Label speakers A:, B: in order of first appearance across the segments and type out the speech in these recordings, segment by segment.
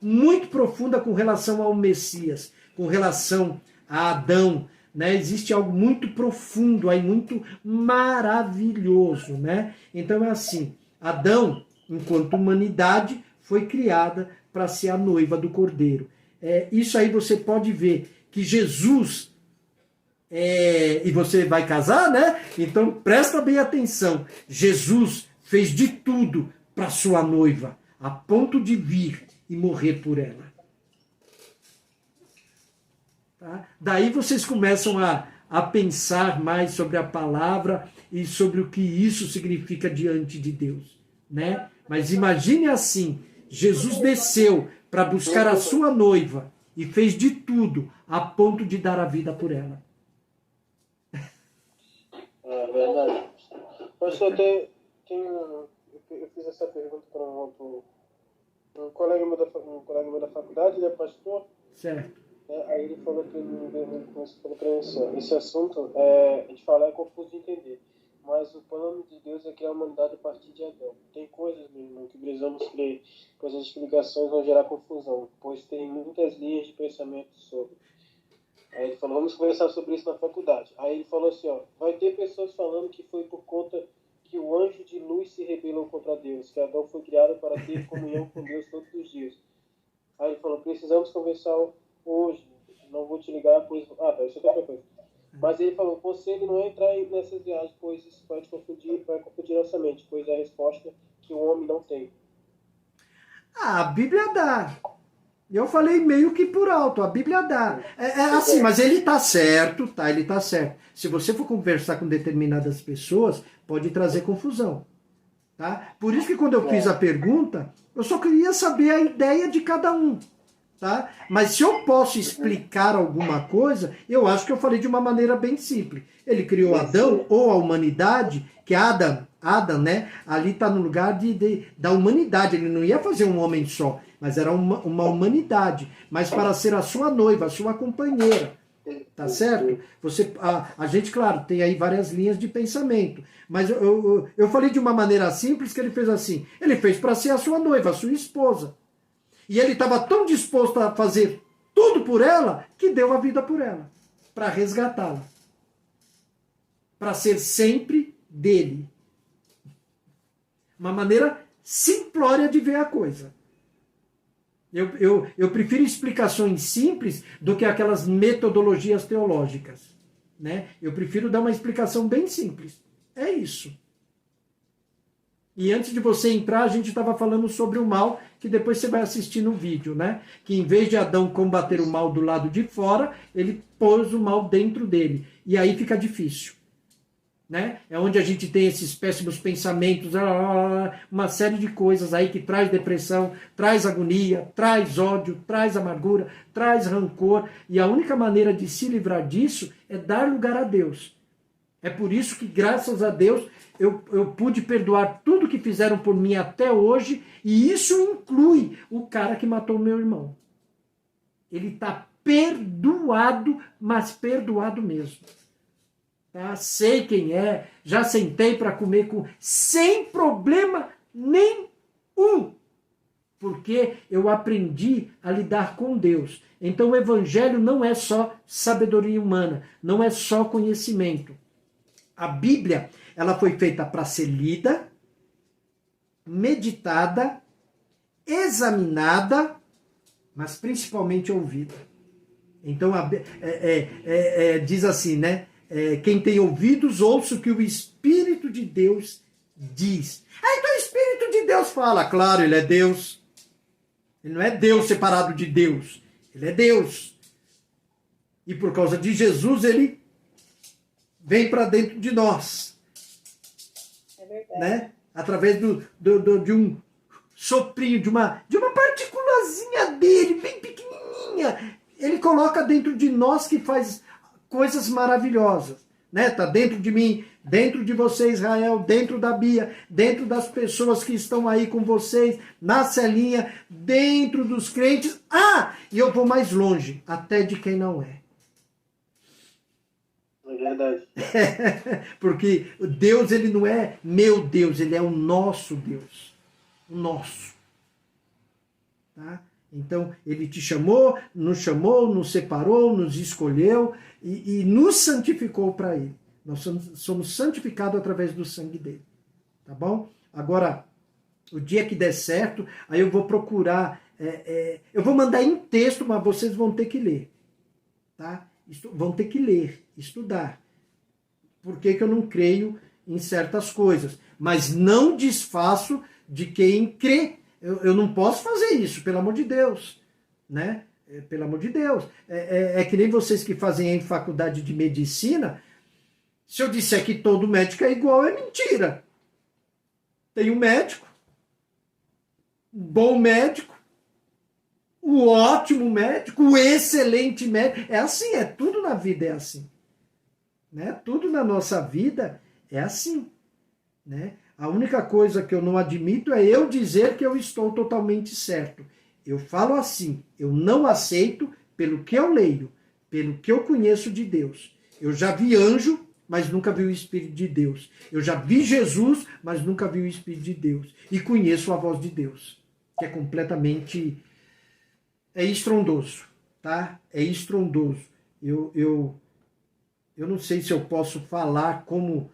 A: muito profunda com relação ao Messias, com relação a Adão, né? Existe algo muito profundo aí, muito maravilhoso, né? Então é assim, Adão, enquanto humanidade, foi criada para ser a noiva do Cordeiro. Isso aí você pode ver que Jesus, e você vai casar, né? Então presta bem atenção, Jesus fez de tudo para sua noiva, a ponto de vir e morrer por ela. Tá? Daí vocês começam a pensar mais sobre a palavra e sobre o que isso significa diante de Deus, né? Mas imagine assim, Jesus desceu para buscar a sua noiva e fez de tudo a ponto de dar a vida por ela.
B: É verdade. Pastor, eu fiz essa pergunta para um colega meu da faculdade, ele é pastor.
A: Certo.
B: Aí ele falou que esse assunto, a gente fala, é confuso de entender. Mas o plano de Deus é criar a humanidade a partir de Adão. Tem coisas, meu irmão, que precisamos crer, pois as explicações vão gerar confusão, pois tem muitas linhas de pensamento sobre. Aí ele falou, vamos conversar sobre isso na faculdade. Aí ele falou assim, vai ter pessoas falando que foi por conta que o anjo de luz se rebelou contra Deus, que Adão foi criado para ter comunhão com Deus todos os dias. Aí ele falou, precisamos conversar hoje, não vou te ligar, pois... isso é outra coisa. Mas ele falou, conselho não é entrar nessas viagens, pois isso vai confundir nossa mente, pois é a resposta que o homem não tem.
A: A Bíblia dá. Eu falei meio que por alto, a Bíblia dá. Assim, mas ele está certo, tá? Ele está certo. Se você for conversar com determinadas pessoas, pode trazer confusão. Tá? Por isso que quando eu fiz a pergunta, eu só queria saber a ideia de cada um. Tá? Mas se eu posso explicar alguma coisa, eu acho que eu falei de uma maneira bem simples. Ele criou Adão, ou a humanidade, que Adam, né? Ali está no lugar da humanidade. Ele não ia fazer um homem só, mas era uma humanidade. Mas para ser a sua noiva, a sua companheira. Tá certo? A gente, claro, tem aí várias linhas de pensamento. Mas eu falei de uma maneira simples que ele fez assim. Ele fez para ser a sua noiva, a sua esposa. E ele estava tão disposto a fazer tudo por ela, que deu a vida por ela, para resgatá-la. Para ser sempre dele. Uma maneira simplória de ver a coisa. Eu prefiro explicações simples do que aquelas metodologias teológicas. Né? Eu prefiro dar uma explicação bem simples. É isso. E antes de você entrar, a gente estava falando sobre o mal, que depois você vai assistir no vídeo, né? Que em vez de Adão combater o mal do lado de fora, ele pôs o mal dentro dele. E aí fica difícil. Né? É onde a gente tem esses péssimos pensamentos, uma série de coisas aí que traz depressão, traz agonia, traz ódio, traz amargura, traz rancor. E a única maneira de se livrar disso é dar lugar a Deus. É por isso que, graças a Deus, eu pude perdoar tudo que fizeram por mim até hoje, e isso inclui o cara que matou meu irmão. Ele está perdoado, mas perdoado mesmo. Tá? Sei quem é, já sentei para comer sem problema nenhum, porque eu aprendi a lidar com Deus. Então o evangelho não é só sabedoria humana, não é só conhecimento. A Bíblia, ela foi feita para ser lida, meditada, examinada, mas principalmente ouvida. Então, diz assim, né? Quem tem ouvidos, ouça o que o Espírito de Deus diz. Então o Espírito de Deus fala. Claro, ele é Deus. Ele não é Deus separado de Deus. Ele é Deus. E por causa de Jesus, ele vem para dentro de nós.
C: É verdade.
A: Né? Através de um soprinho, de uma partículazinha dele, bem pequenininha. Ele coloca dentro de nós, que faz coisas maravilhosas. Né? Tá dentro de mim, dentro de você, Israel, dentro da Bia, dentro das pessoas que estão aí com vocês, na celinha, dentro dos crentes. E eu vou mais longe, até de quem não é.
B: É verdade.
A: Porque Deus, ele não é meu Deus, ele é o nosso Deus. O nosso. Tá? Então, ele te chamou, nos separou, nos escolheu e nos santificou para ele. Nós somos santificados através do sangue dele. Tá bom? Agora, o dia que der certo, aí eu vou procurar, eu vou mandar em texto, mas vocês vão ter que ler. Tá? Vão ter que ler, estudar. Por que que eu não creio em certas coisas? Mas não desfaço de quem crê. Eu não posso fazer isso, pelo amor de Deus. Né? Pelo amor de Deus. É que nem vocês que fazem em faculdade de medicina. Se eu disser que todo médico é igual, é mentira. Tem um médico, um bom médico, o ótimo médico, o excelente médico. É assim, tudo na vida é assim. Né? Tudo na nossa vida é assim. Né? A única coisa que eu não admito é eu dizer que eu estou totalmente certo. Eu falo assim, eu não aceito pelo que eu leio, pelo que eu conheço de Deus. Eu já vi anjo, mas nunca vi o Espírito de Deus. Eu já vi Jesus, mas nunca vi o Espírito de Deus. E conheço a voz de Deus, que é completamente... é estrondoso, tá? É estrondoso. Eu não sei se eu posso falar como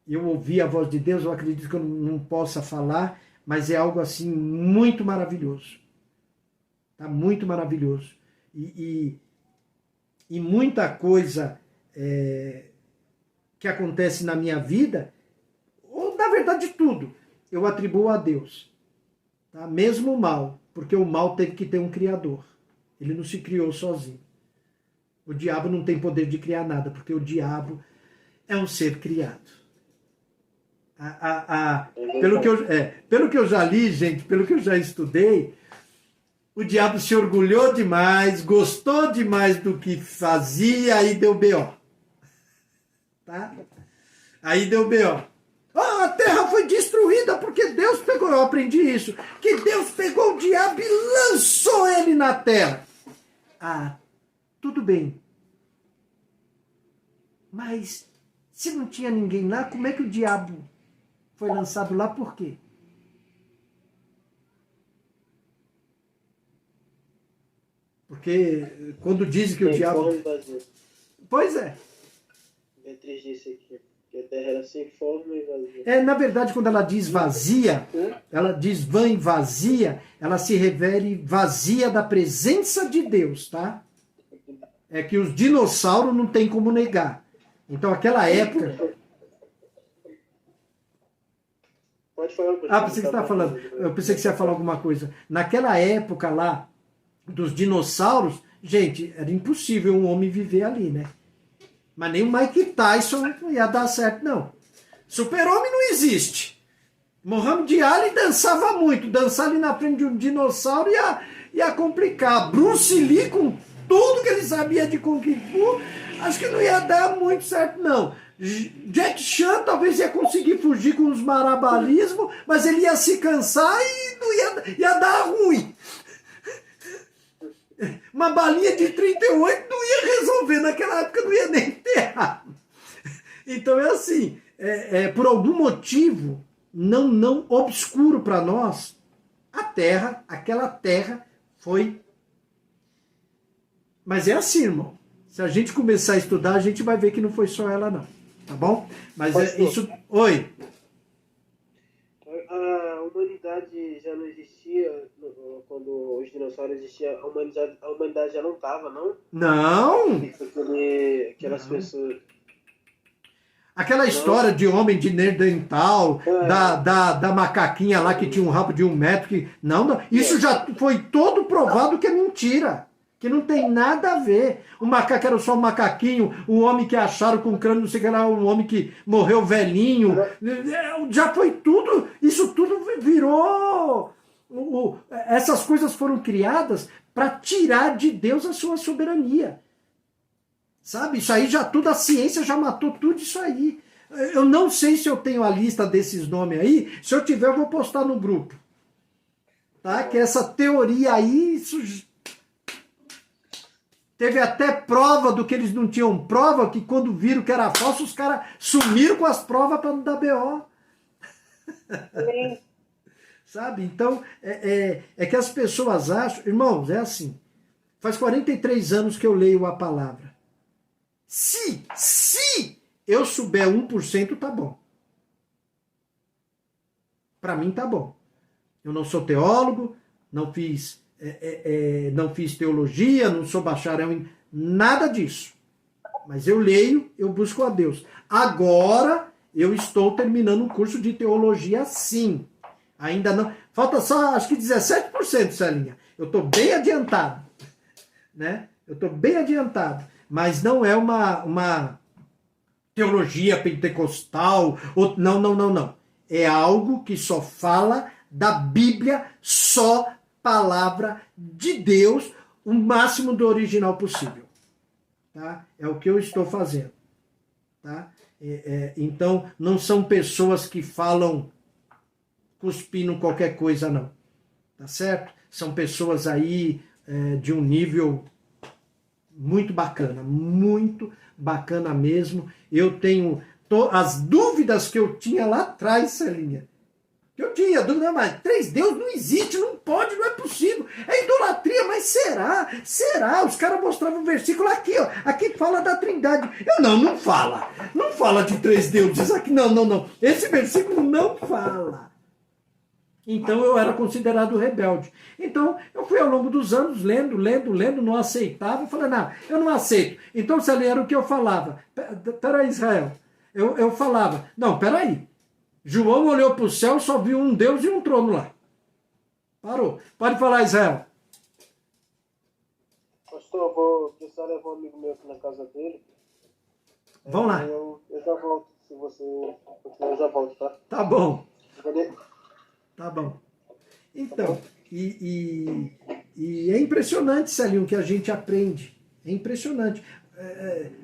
A: eu ouvi a voz de Deus, eu acredito que eu não possa falar, mas é algo assim muito maravilhoso. Tá? Muito maravilhoso. E muita coisa... que acontece na minha vida, ou na verdade tudo, eu atribuo a Deus. Tá? Mesmo o mal, porque o mal teve que ter um criador. Ele não se criou sozinho. O diabo não tem poder de criar nada, porque o diabo é um ser criado. Pelo que eu já li, gente, pelo que eu já estudei, o diabo se orgulhou demais, gostou demais do que fazia e deu B.O. Tá? Aí deu B.O. A terra foi destruída porque Deus pegou, eu aprendi isso, que Deus pegou o diabo e lançou ele na terra. Tudo bem. Mas se não tinha ninguém lá, como é que o diabo foi lançado lá? Por quê? Porque quando dizem que o diabo... Pois é.
B: Beatriz disse aqui que a terra era sem forma e vazia.
A: Na verdade, quando ela diz vazia, ela diz vã e vazia, ela se refere vazia da presença de Deus, tá? É que os dinossauros não tem como negar. Então, aquela época...
B: Pode falar.
A: Pensei que você estava falando. Eu pensei que você ia falar alguma coisa. Naquela época lá, dos dinossauros, gente, era impossível um homem viver ali, né? Mas nem o Mike Tyson não ia dar certo, não. Super-homem não existe. Muhammad Ali dançava muito. Dançar ali na frente de um dinossauro ia complicar. Bruce Lee, com tudo que ele sabia de Kung Fu, acho que não ia dar muito certo, não. Jack Chan talvez ia conseguir fugir com os marabalismos, mas ele ia se cansar e não ia dar ruim. Uma balinha de 38 não ia resolver, naquela época não ia nem enterrar. Então é assim, por algum motivo não obscuro para nós, aquela terra foi... Mas é assim, irmão. Se a gente começar a estudar, a gente vai ver que não foi só ela, não. Tá bom? Mas isso... Oi.
B: A humanidade já não existia quando os dinossauros existiam. A humanidade já não estava, não?
A: Não!
B: Aquelas pessoas...
A: Aquela história de homem de Neandertal, da macaquinha lá que tinha um rabo de 1 metro. Não, isso já foi todo provado que é mentira. Que não tem nada a ver. O macaco era só um macaquinho, o homem que acharam com crânio, não sei o que lá, um homem que morreu velhinho. Já foi tudo, isso tudo virou... Essas coisas foram criadas para tirar de Deus a sua soberania. Sabe? Isso aí já tudo, a ciência já matou tudo isso aí. Eu não sei se eu tenho a lista desses nomes aí. Se eu tiver, eu vou postar no grupo. Tá? Que essa teoria aí... Isso... Teve até prova do que eles não tinham prova, que quando viram que era falso, os caras sumiram com as provas para não dar B.O. Sabe? Então, é que as pessoas acham... Irmãos, é assim. Faz 43 anos que eu leio a palavra. Se eu souber 1%, tá bom. Para mim tá bom. Eu não sou teólogo, não fiz teologia, não sou bacharel em nada disso. Mas eu leio, eu busco a Deus. Agora eu estou terminando um curso de teologia, sim. Ainda não. Falta só, acho que 17%, Celinha. Eu estou bem adiantado. Né? Eu estou bem adiantado. Mas não é uma teologia pentecostal. Não. É algo que só fala da Bíblia, só palavra de Deus, o máximo do original possível. Tá? É o que eu estou fazendo. Tá? Então, não são pessoas que falam cuspindo qualquer coisa, não. Tá certo? São pessoas aí de um nível muito bacana mesmo. Eu tenho as dúvidas que eu tinha lá atrás, Celinha. Eu tinha dúvida, mas 3 deuses não existe, não pode, não é possível. É idolatria, mas será? Será? Os caras mostravam um versículo aqui, ó. Aqui fala da Trindade. Não fala. Não fala de 3 deuses aqui. Não. Esse versículo não fala. Então eu era considerado rebelde. Então eu fui ao longo dos anos lendo, não aceitava. Eu falei, não, eu não aceito. Então, Celinha, era o que eu falava. Peraí, Israel. Eu falava, não, peraí. João olhou para o céu e só viu um Deus e um trono lá. Parou. Pode falar, Israel.
B: Pastor, eu vou precisar levar um amigo meu aqui na casa dele.
A: Vamos lá.
B: Eu já volto, se você continuar, eu já volto, tá?
A: Tá bom.
B: Cadê?
A: Tá bom. Então, e é impressionante, Celinho, o que a gente aprende. É impressionante.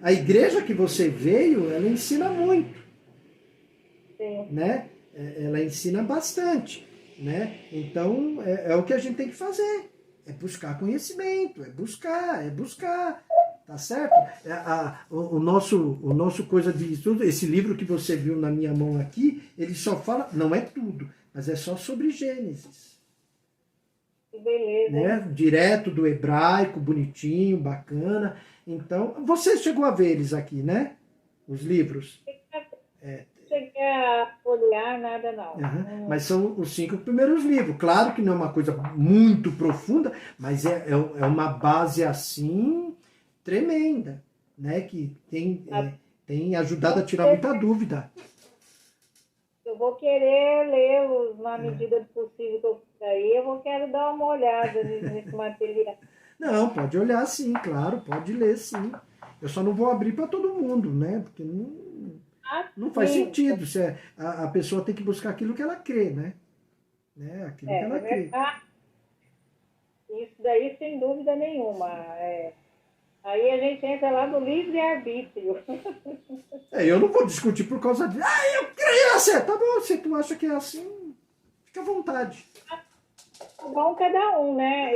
A: A igreja que você veio, ela ensina muito.
C: Sim.
A: Né? Ela ensina bastante, né? Então é o que a gente tem que fazer, é buscar conhecimento, é buscar, tá certo? O nosso coisa de estudo, esse livro que você viu na minha mão aqui, ele só fala, não é tudo, mas é só sobre Gênesis.
C: Que beleza.
A: Né? Direto do hebraico, bonitinho, bacana. Então, você chegou a ver eles aqui, né? Os livros.
C: Cheguei a olhar, nada não.
A: Uhum. Mas são os 5 primeiros livros. Claro que não é uma coisa muito profunda, mas é uma base assim tremenda, né? Que tem ajudado a tirar muita dúvida.
C: Eu vou querer lê-los na medida do possível que eu fizer aí. Eu vou querer dar uma olhada nesse material.
A: Não, pode olhar sim, claro, pode ler sim. Eu só não vou abrir para todo mundo, né? Porque não faz sentido. A pessoa tem que buscar aquilo que ela crê, né? Aquilo que ela crê.
C: Isso daí, sem dúvida nenhuma. Aí a gente entra lá no livre-arbítrio.
A: Eu não vou discutir por causa de... eu creio assim. Tá bom, se tu acha que é assim, fica à vontade.
C: Tá bom cada um, né?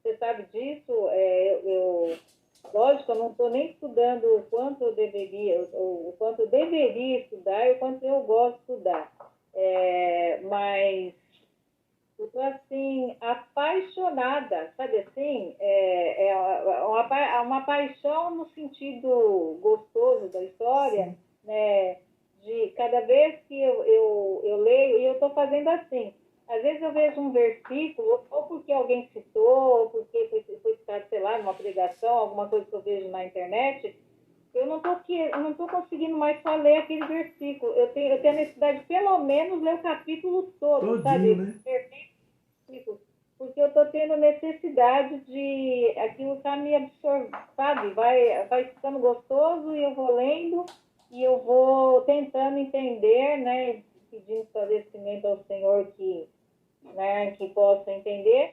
C: Você sabe disso, lógico, eu não estou nem estudando o quanto eu deveria estudar e o quanto eu gosto de estudar. Mas eu estou, assim, apaixonada, sabe assim? Uma paixão no sentido gostoso da história, né? De cada vez que eu leio, e eu estou fazendo assim. Às vezes eu vejo um versículo, ou porque alguém citou, ou porque foi citado, sei lá, numa pregação, alguma coisa que eu vejo na internet, eu não estou conseguindo mais só ler aquele versículo. Eu tenho a necessidade de, pelo menos, ler o capítulo todo, sabe?
A: Né?
C: Porque eu estou tendo necessidade de aquilo estar me absorvendo, sabe? Vai ficando gostoso e eu vou lendo e eu vou tentando entender, né? Pedindo esclarecimento ao Senhor que possa entender.